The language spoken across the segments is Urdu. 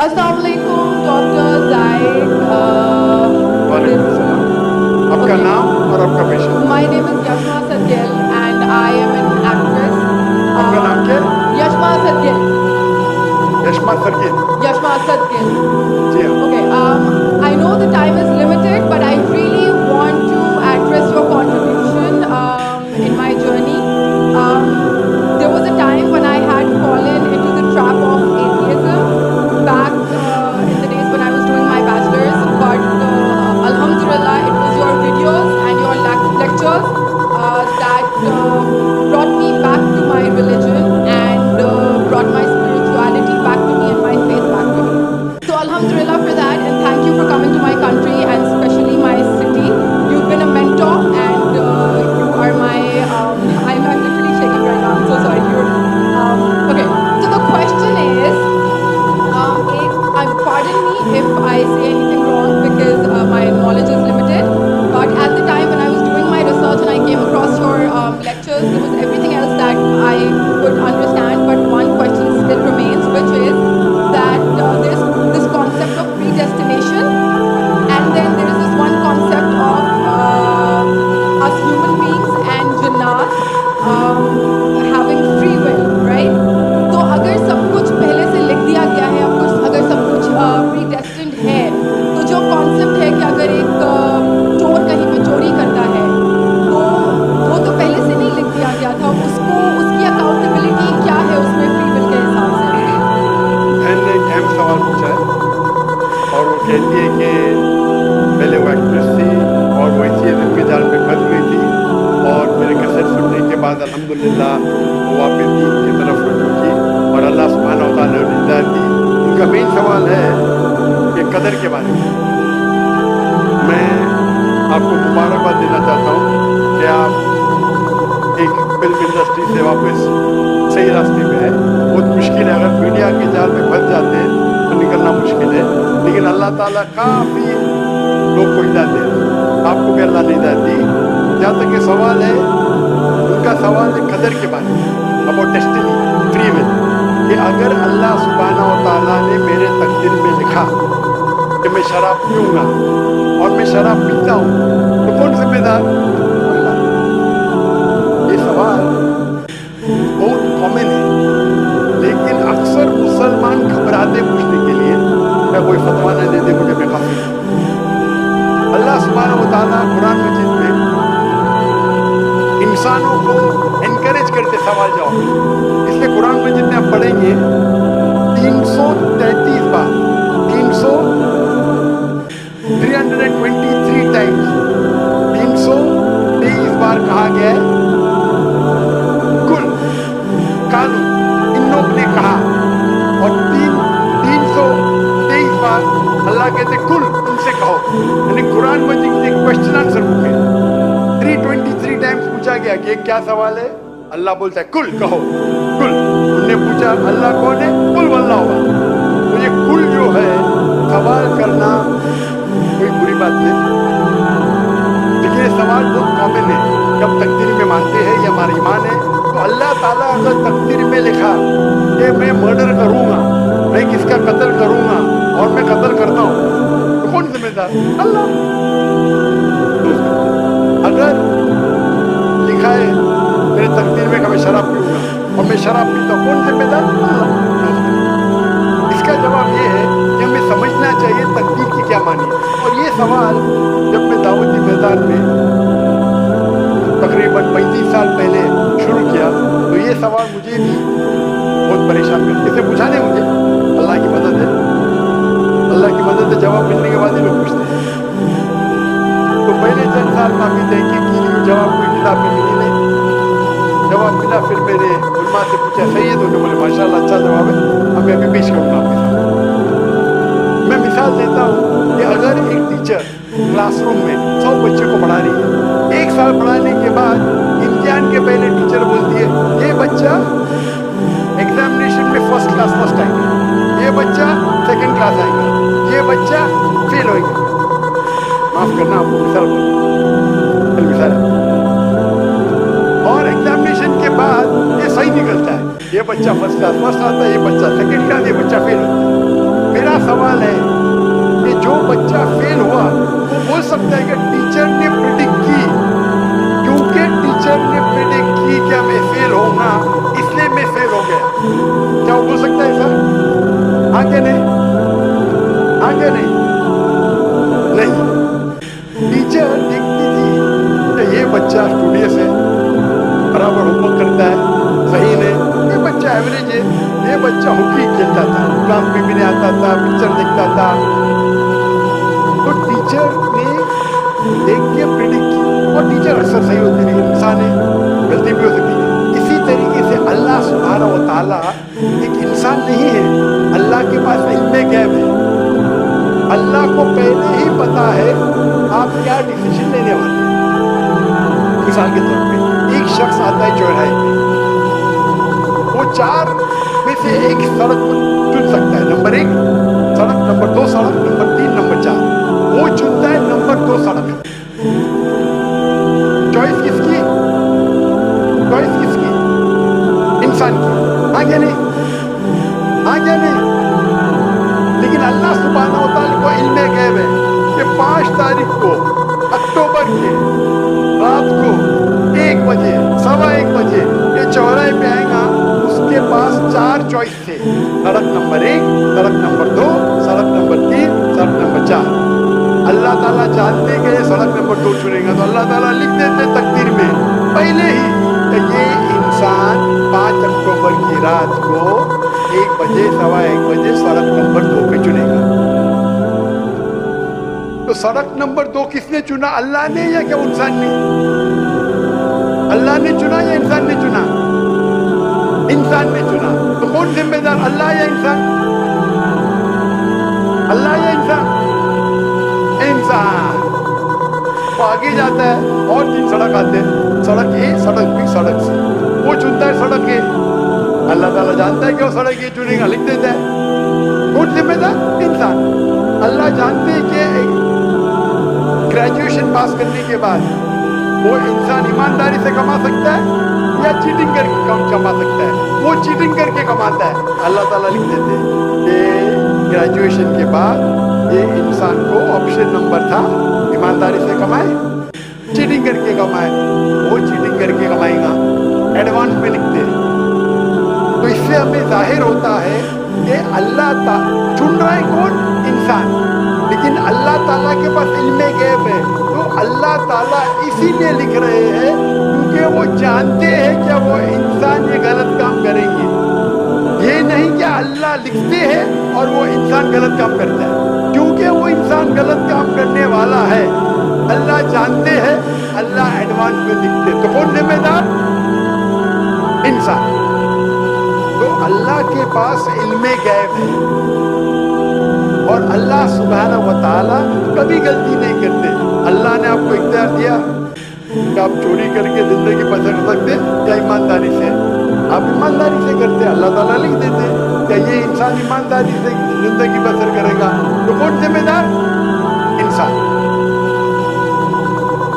السلام علیکم ڈاکٹر زائد. وعلیکم السلام. آپ کا نام اور آپ کا پیشہ؟ My name is Yashma Sadgil and I am an actress. آپ کا نام کیا ہے؟ Yashma Sadgil. یشما سرگل. Yashma Sadgil. جی ہاں. Okay. I know the time is limited, but I really want to address your contribution in my journey. There was a time when I had fallen into the trap of atheism back in the days when I was doing my bachelor's. But Alhamdulillah, it was your videos and your lectures that brought me back to my religion and brought my spirituality back to me and my faith back to me. So Alhamdulillah for that, and thank you for coming to my country and especially my city. You've been a mentor and you are my, I'm literally shaking right now, I'm so sorry. Okay, so the question is, pardon me if I say anything wrong because my knowledge is limited, but at the time when I was doing my research and I came across your lectures, there was everything else that I could understand, but one question still remains, which is that there's this concept of predestination, and then there is this one concept of us human beings and jinnat having free will, right? تو اگر سب کچھ پہلے سے لکھ دیا گیا ہے، اگر سب کچھ predestined ہے، تو جو کانسیپٹ ہے کہ اگر ایک چور کہیں پہ چوری کرتا ہے تو وہ تو پہلے سے نہیں لکھ دیا گیا تھا، اس کی اکاؤنٹیبلٹی کیا ہے اس میں فری ول کے حساب سے؟ بہن نے ایک اہم سوال پوچھا ہے اور وہ کہتی ہے کہ پہلے وہ ایکٹریس تھی اور وہ اسی علم کے جال میں پھنس گئی تھی اور میرے کیسٹ سننے کے بعد الحمدللہ وہ واپس دین کی طرف رجوع کی اور اللہ سبحانہ و تعالیٰ نے ہدایت دی. ان کا مین سوال ہے کہ قدر کے بارے میں آپ کو مبارکباد دینا چاہتا ہوں کہ آپ ایک فلم انڈسٹری سے واپس صحیح راستے پہ ہے. بہت مشکل ہے، اگر میڈیا کے جال میں پھنس جاتے ہیں تو نکلنا مشکل ہے، لیکن اللہ تعالیٰ کافی لوگ کو ہدایت دے رہا ہے. آپ کو بھی اللہ نے ہدایت دی. جہاں تک یہ سوال ہے، ان کا سوال ہے قدر کے بارے میں، اباؤٹ ڈیسٹنی، فری ول، کہ اگر اللہ سبحانہ و تعالیٰ نے میرے تقدیر میں لکھا کہ میں شراب پیوں گا اور میں شراب پیتا ہوں تو کون ذمہ دار؟ اللہ. یہ سوال بہت کامن ہے، لیکن اکثر مسلمان گھبراتے پوچھنے کے لیے میں کوئی فتویٰ نہ دے دے مجھے بے قافی. اللہ سبحانہ و تعالیٰ قرآن مجید میں انسانوں کو انکریج کرتے سوال جواب، اس لیے قرآن مجید میں آپ پڑھیں گے 333 بار 323 ٹائمز 323 بار کہا گیا ہے کل کالو، ان لوگ نے کہا، اور 323 بار اللہ کہتے کل، ان سے کہو. یعنی قرآن مجید ایک کوشچن آنسر بک ہے. 323 ٹائمز پوچھا گیا کہ یہ کیا سوال ہے، اللہ بولتا ہے کل، کہو کل. انہوں نے پوچھا اللہ کون ہے، کل واللہ ہوگا. تو یہ کل جو ہے سوال کرنا کوئی بری بات نہیں، لیکن یہ سوال بہت کامن ہے. جب تقدیر میں مانتے ہیں یہ ہمارا ایمان ہے، تو اللہ تعالیٰ اگر تقدیر میں لکھا کہ میں مرڈر کروں گا، میں کس کا قتل کروں گا اور میں قتل کرتا ہوں، تو کون ذمہ دار؟ اللہ. اگر لکھا ہے میرے تقدیر میں کہ میں شراب پیوں گا اور میں شراب پیتا ہوں، کون ذمہ دار؟ اللہ. اس کا جواب یہ ہے کہ ہمیں سمجھنا چاہیے تقدیر کی کیا معنی ہے. اور یہ سوال جب میں دعوتی میدان میں تقریباً 35 سال پہلے شروع کیا تو یہ سوال مجھے بھی بہت پریشان کر کسی پوچھا نہیں مجھے. اللہ کی مدد ہے، اللہ کی مدد ہے. جواب ملنے کے بعد ہی لوگ پوچھتے ہیں. تو پہلے چند سال کافی تحقیق کی، جواب کوئی کتاب میں ملی نہیں. جواب ملا، پھر میں نے علماء سے پوچھا صحیح ہے، تو انہوں نے بولے ماشاء اللہ اچھا جواب ہے، اب میں ابھی پیش کروں گا آپ کے سامنے. میں مثال دیتا ہوں کہ اگر ایک ٹیچر کلاس روم میں 100 بچے کو پڑھا رہی ہے، 1 سال پڑھانے کے بعد امتحان کے پہلے ٹیچر بولتی ہے یہ بچہ ایگزامینیشن میں فرسٹ کلاس فرسٹ آئے گا، یہ بچہ سیکنڈ کلاس آئے گا، یہ بچہ فیل ہوئے گا. معاف کرنا، آپ کو مثال مثال ہے. اور ایگزامینیشن کے بعد یہ صحیح نکلتا ہے، یہ بچہ فرسٹ کلاس فرسٹ آتا ہے، یہ بچہ سیکنڈ کلاس، یہ بچہ فیل ہوتا ہے. میرا کہ نہیں؟ آگے نہیں ٹیچر دیکھتی تھی کہ یہ بچہ اسٹوڈیس ہے، برابر ہوم ورک کرتا ہے، صحیح نہیں، یہ بچہ ایوریج ہے، یہ بچہ ہاکی کھیلتا تھا، کلاس میں بھی نہیں آتا تھا، پکچر دیکھتا تھا. تو ٹیچر نے دیکھ کے پریڈکٹ کی، اور ٹیچر اکثر صحیح ہوتی ہے، انسان ہے، غلطی بھی ہو سکتی ہے. اسی طریقے سے اللہ سبحانہ و تعالیٰ ایک انسان نہیں ہے، اللہ کے پاس علم غیب ہے. اللہ کو پہلے ہی پتا ہے آپ کیا ڈیسیژن لینے والے ہیں. مثال کے طور پہ ایک شخص آتا ہے چوراہے پہ، وہ 4 میں سے ایک سڑک کو چن سکتا ہے، نمبر 1 سڑک، نمبر 2 سڑک، نمبر 3، نمبر 4. وہ چنتا ہے نمبر 2 سڑک. چوائس کس کی؟ چوائس کس کی؟ انسان کی. آگے نہیں، آگے نہیں. لیکن اللہ سبحانہ و تعالیٰ کو علم غیب ہے کہ 5 تاریخ کو اکتوبر کے رات کو 1 بجے، 1:15 بجے یہ چوراہے پہ آئے گا. اس کے پاس 4 چوائس تھے، سڑک نمبر 1، سڑک نمبر 2، سڑک نمبر 3، سڑک نمبر 4. اللہ تعالیٰ جانتے کہ یہ سڑک نمبر 2 چنے گا، تو اللہ تعالیٰ لکھ دیتے تقدیر میں پہلے ہی کہ یہ انسان 5 اکتوبر کی رات کو 1 بجے، 1:15 بجے سڑک نمبر 2 پہ چنے گا. تو سڑک نمبر 2 کس نے چنا؟ اللہ نے یا کہ انسان نے؟ اللہ نے چنا یا انسان نے چنا؟ انسان نے چنا. تو کون ذمہ دار، اللہ یا انسان؟ اللہ یا انسان؟ انسان. وہ آگے جاتا ہے اور 3 سڑک آتے ہیں، سڑک اے، سڑک بی، سڑک سی. وہ چنتا ہے سڑک اے. اللہ تعالیٰ جانتا ہے کہ وہ سڑک اے چنے گا، لکھ دیتا ہے. کون ذمہ دار؟ انسان. اللہ جانتے ہیں کہ گریجویشن پاس کرنے کے بعد وہ انسان ایمانداری سے کما سکتا ہے یا چیٹنگ کر کے کما سکتا ہے. وہ چیٹنگ کر کے کماتا ہے. اللہ تعالیٰ لکھ دیتے ہیں کہ گریجویشن کے بعد یہ انسان کو آپشن نمبر تھا، ایمانداری سے کمائے، چیٹنگ کر کے کمائے. وہ چیٹنگ کر کے کمائے گا، ایڈوانس میں لکھتے ہیں. تو اس سے ہمیں ظاہر ہوتا ہے کہ اللہ تعالیٰ چن رہا ہے کون؟ انسان. لیکن اللہ تعالیٰ کے پاس علم غیب ہے. تو اللہ تعالیٰ اسی لیے لکھ رہے ہیں کیونکہ وہ جانتے ہیں کہ وہ انسان یہ غلط کام کریں گے. یہ نہیں کہ اللہ لکھتے ہیں اور وہ انسان غلط کام کرتا ہے، کیونکہ وہ انسان غلط کام کرنے والا ہے. اللہ جانتے ہیں، اللہ ایڈوانس میں لکھتے. تو کون ذمہ دار؟ انسان. تو اللہ کے پاس علم غیب ہے اور اللہ سبحانہ و تعالیٰ کبھی غلطی نہیں کرتے. اللہ نے آپ کو اختیار دیا کہ آپ چوری کر کے زندگی بسر کر سکتے یا ایمانداری سے. آپ ایمانداری سے کرتے، اللہ تعالیٰ لکھ دیتے کہ یہ انسان ایمانداری سے زندگی بسر کرے گا. تو کون ذمہ دار؟ انسان.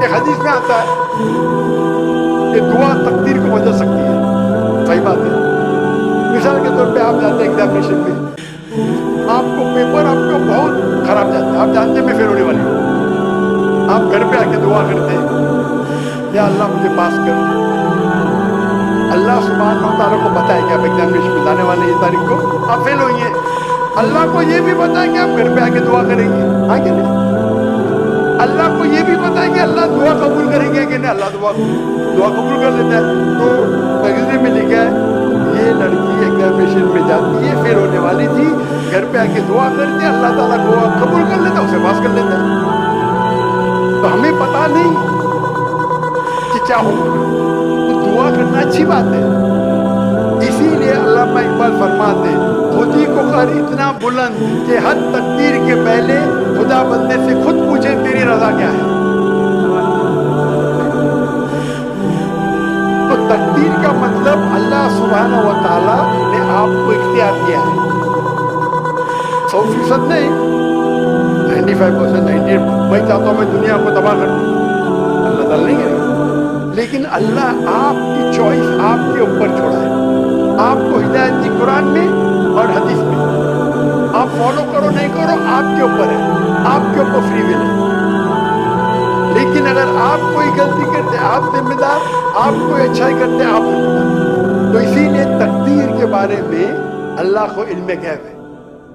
ایک حدیث میں آتا ہے کہ دعا تقدیر کو بدل سکتی ہے. صحیح بات ہے. مثال کے طور پہ آپ جاتے ہیں ایگزامینیشن میں، آپ کو پیپر آپ کو بہت خراب جاتا ہے، آپ جانتے ہیں میں فیل ہونے والی ہوں. آپ گھر پہ آ کے دعا کرتے ہیں یا اللہ مجھے پاس کر. اللہ سبحانہ و تعالیٰ کو پتا ہے کہ آپ ایگزامینیشن میں جانے والے یہ تاریخ کو آپ فیل ہوئیں گے. اللہ کو یہ بھی پتا ہے کہ آپ گھر پہ آ کے دعا کریں گے. آگے نہیں. اللہ کو یہ بھی پتا ہے کہ اللہ دعا قبول کریں گے کہ نہیں. اللہ دعا قبول کر لیتا ہے. تو تقریر میں لکھا ہے یہ لڑکی ایگزامینیشن میں جاتی ہے، فیل ہونے والی تھی، گھر پہ آ کے دعا کرتے، اللہ تعالیٰ کو قبول کر لیتا، اسے پاس کر لیتا. تو ہمیں پتا نہیں کہ کیا ہوگا. تو دعا کرنا اچھی بات ہے. اسی لیے علامہ اقبال فرماتے ہیں خودی کو کر اتنا بلند کہ ہر تقدیر کے پہلے خدا بندے سے خود پوچھے تیری رضا کیا ہے. تو تقدیر کا مطلب اللہ سبحانہ و تعالیٰ نے آپ کو اختیار کیا ہے. 100% نہیں، 95%، 98%. میں چاہتا ہوں میں دنیا کو تباہ کر دوں، اللہ تعالیٰ نہیں کرے گا. لیکن اللہ آپ کی چوائس آپ کے اوپر چھوڑا ہے. آپ کو ہدایت دی قرآن میں اور حدیث میں. آپ فالو کرو نہیں کرو آپ کے اوپر ہے، آپ کے اوپر فری ول ہے. لیکن اگر آپ کوئی غلطی کرتے آپ ذمہ دار، آپ کوئی اچھائی کرتے آپ ذمہ دار. تو اسی لیے تقدیر کے بارے میں اللہ کو علم غیب ہے.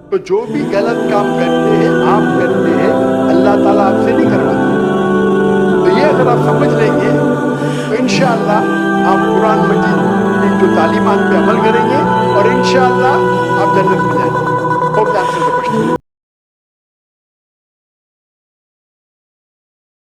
تو جو بھی غلط کام کرتے ہیں آپ کرتے ہیں اللہ تعالیٰ آپ سے نہیں کرواتا. تو یہ اگر آپ سمجھ لیں گے تو انشاءاللہ آپ قرآن مجید کی جو تعلیمات پہ عمل کریں گے اور انشاءاللہ آپ جنت میں جائیں گے. Hope that answers the